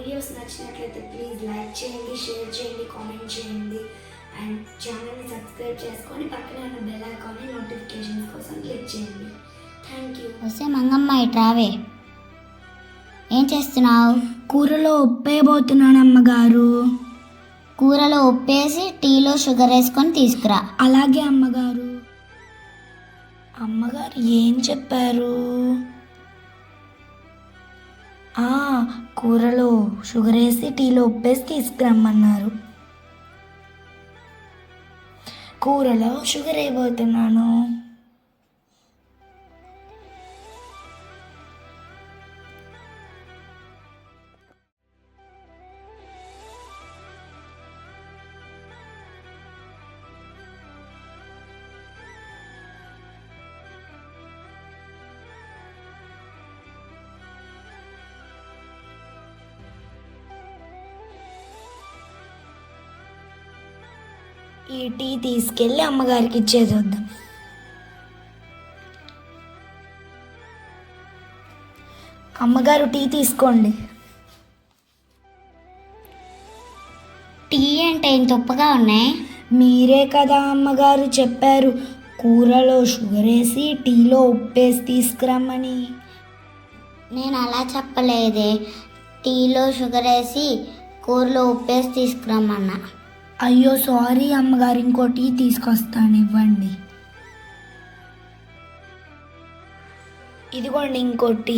Videos నచ్చినట్లయితే please like చేయండి, share చేయండి, కామెంట్ చేయండి అండ్ ఛానల్ని సబ్స్క్రైబ్ చేసుకొని పక్కనే ఉన్న బెల్ ఐకాన్ని నోటిఫికేషన్స్ కోసం క్లిక్ చేయండి. Thank you. వస్తే మంగమ్మ ఇట్రావే. ఏం చేస్తున్నావు? కూరలో ఉప్పేయబోతున్నాను అమ్మగారు. కూరలో ఉప్పేసి టీలో షుగర్ వేసుకొని తీసుకురా. అలాగే అమ్మగారు. అమ్మగారు ఏం చెప్పారు? కూరలో షుగర్ వేసి టీలో ఉప్పేసి తీసుకురమ్మన్నారు. కూరలో షుగర్ వేయబోతున్నాను. ఈ టీ తీసుకెళ్ళి అమ్మగారికి ఇచ్చేద్దాం. అమ్మగారు టీ తీసుకోండి. టీ అంటే ఇంత ఉప్పగా ఉన్నాయి? మీరే కదా అమ్మగారు చెప్పారు కూరలో షుగర్ వేసి టీలో ఉప్పేసి తీసుకురమ్మని. నేను అలా చెప్పలేదే. టీలో షుగర్ వేసి కూరలో ఉప్పేసి తీసుకురమ్మన్నా. అయ్యో సారీ అమ్మగారు, ఇంకో టీ తీసుకొస్తాను, ఇవ్వండి. ఇదిగోండి ఇంకో టీ.